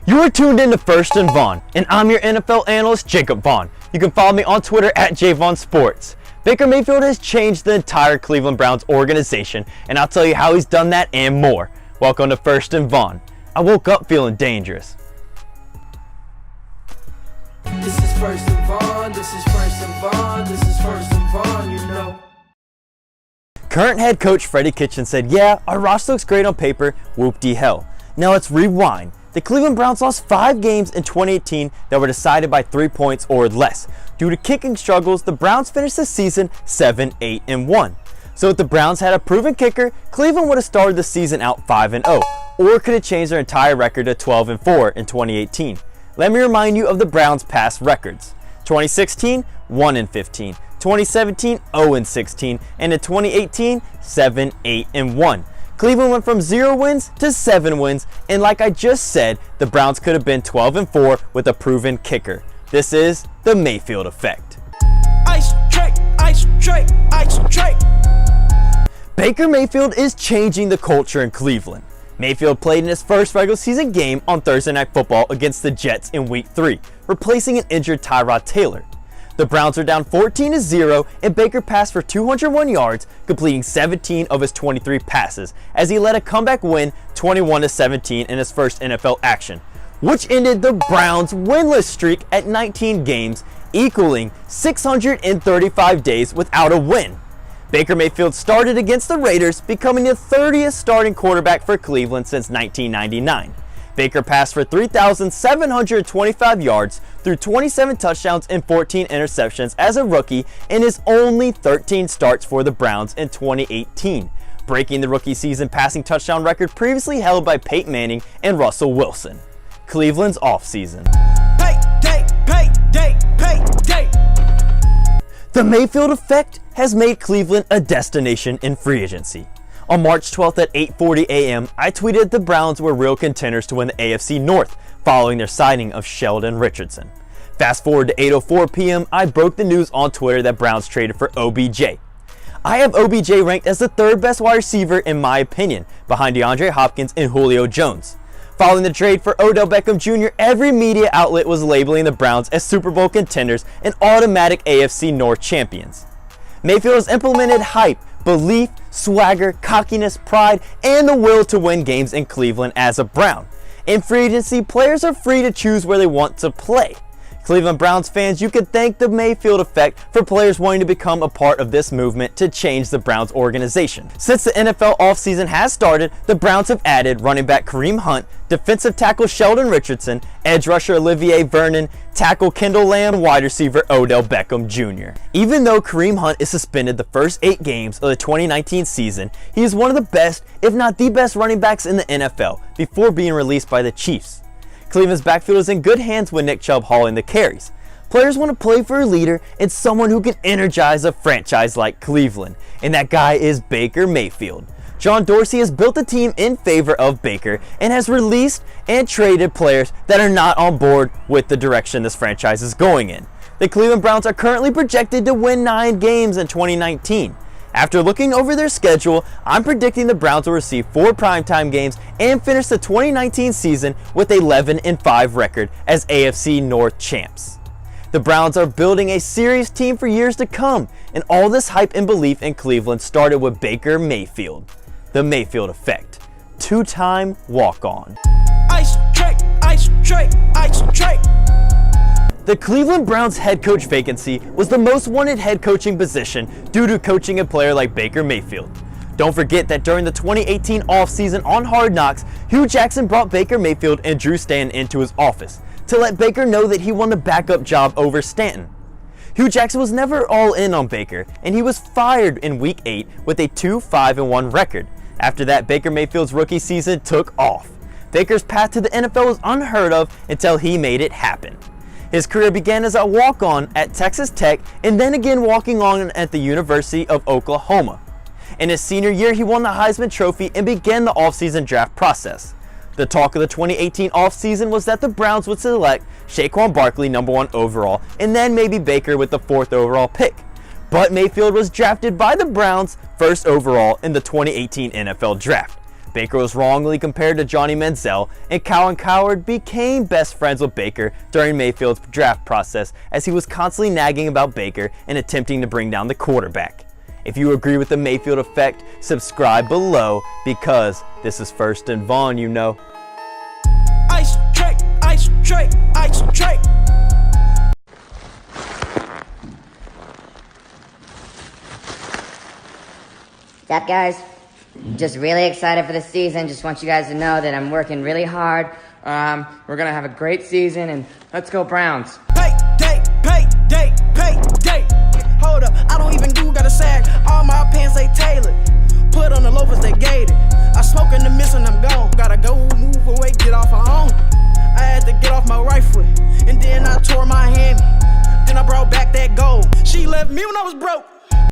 You are tuned in to First and Vaughan, and I'm your NFL analyst, Jakob Vaughan. You can follow me on Twitter at JVaughanSports. Baker Mayfield has changed the entire Cleveland Browns organization, and I'll tell you how he's done that and more. Welcome to First and Vaughan. I woke up feeling dangerous. This is First and Vaughan, this is First and Vaughan, this is First and Vaughan, you know. Current head coach Freddie Kitchens said, yeah, our roster looks great on paper, whoop-de-hell. Now let's rewind. The Cleveland Browns lost 5 games in 2018 that were decided by 3 points or less. Due to kicking struggles, the Browns finished the season 7-8-1. So if the Browns had a proven kicker, Cleveland would have started the season out 5-0, or could have changed their entire record to 12-4 in 2018. Let me remind you of the Browns' past records. 2016, 1-15. 2017, 0-16. And in 2018, 7-8-1. Cleveland went from 0 wins to 7 wins, and like I just said, the Browns could have been 12-4 with a proven kicker. This is the Mayfield effect. Ice tray, ice tray, ice tray. Baker Mayfield is changing the culture in Cleveland. Mayfield played in his first regular season game on Thursday Night Football against the Jets in Week 3, replacing an injured Tyrod Taylor. The Browns are down 14-0, and Baker passed for 201 yards, completing 17 of his 23 passes, as he led a comeback win 21-17 in his first NFL action, which ended the Browns' winless streak at 19 games, equaling 635 days without a win. Baker Mayfield started against the Raiders, becoming the 30th starting quarterback for Cleveland since 1999. Baker passed for 3,725 yards through 27 touchdowns and 14 interceptions as a rookie in his only 13 starts for the Browns in 2018, breaking the rookie season passing touchdown record previously held by Peyton Manning and Russell Wilson. Cleveland's offseason. Payday, payday, payday. The Mayfield effect has made Cleveland a destination in free agency. On March 12th at 8:40 a.m., I tweeted the Browns were real contenders to win the AFC North following their signing of Sheldon Richardson. Fast forward to 8:04 p.m., I broke the news on Twitter that Browns traded for OBJ. I have OBJ ranked as the 3rd best wide receiver in my opinion, behind DeAndre Hopkins and Julio Jones. Following the trade for Odell Beckham Jr., every media outlet was labeling the Browns as Super Bowl contenders and automatic AFC North champions. Mayfield has implemented hype, belief, swagger, cockiness, pride, and the will to win games in Cleveland as a Brown. In free agency, players are free to choose where they want to play. Cleveland Browns fans, you can thank the Mayfield effect for players wanting to become a part of this movement to change the Browns organization. Since the NFL offseason has started, the Browns have added running back Kareem Hunt, defensive tackle Sheldon Richardson, edge rusher Olivier Vernon, tackle Kendall Lamb, wide receiver Odell Beckham Jr. Even though Kareem Hunt is suspended the first 8 games of the 2019 season, he is one of the best, if not the best running backs in the NFL before being released by the Chiefs. Cleveland's backfield is in good hands with Nick Chubb hauling the carries. Players want to play for a leader and someone who can energize a franchise like Cleveland, and that guy is Baker Mayfield. John Dorsey has built a team in favor of Baker and has released and traded players that are not on board with the direction this franchise is going in. The Cleveland Browns are currently projected to win 9 games in 2019. After looking over their schedule, I'm predicting the Browns will receive 4 primetime games and finish the 2019 season with an 11-5 record as AFC North champs. The Browns are building a serious team for years to come, and all this hype and belief in Cleveland started with Baker Mayfield. The Mayfield effect. 2-time walk-on. Ice tray, ice tray, ice tray. The Cleveland Browns head coach vacancy was the most wanted head coaching position due to coaching a player like Baker Mayfield. Don't forget that during the 2018 offseason on Hard Knocks, Hugh Jackson brought Baker Mayfield and Drew Stanton into his office to let Baker know that he won the backup job over Stanton. Hugh Jackson was never all in on Baker, and he was fired in Week 8 with a 2-5-1 record. After that, Baker Mayfield's rookie season took off. Baker's path to the NFL was unheard of until he made it happen. His career began as a walk-on at Texas Tech and then again walking on at the University of Oklahoma. In his senior year, he won the Heisman Trophy and began the offseason draft process. The talk of the 2018 offseason was that the Browns would select Saquon Barkley #1 overall and then maybe Baker with the 4th overall pick. But Mayfield was drafted by the Browns 1st overall in the 2018 NFL Draft. Baker was wrongly compared to Johnny Manziel, and Colin Cowherd became best friends with Baker during Mayfield's draft process as he was constantly nagging about Baker and attempting to bring down the quarterback. If you agree with the Mayfield effect, subscribe below because this is First and Vaughan, you know. Ice tray, ice tray, ice tray. What's up, guys? Just really excited for the season. Just want you guys to know that I'm working really hard. We're gonna have a great season, and let's go Browns. Pay day, pay day. Hold up, I don't even gotta sag. All my pants they tailored. Put on the loafers they gated. I smoke in the mist and I'm gone. Gotta go move away, get off my own. I had to get off my right foot, and then I tore my hammy. Then I brought back that gold. She left me when I was broke.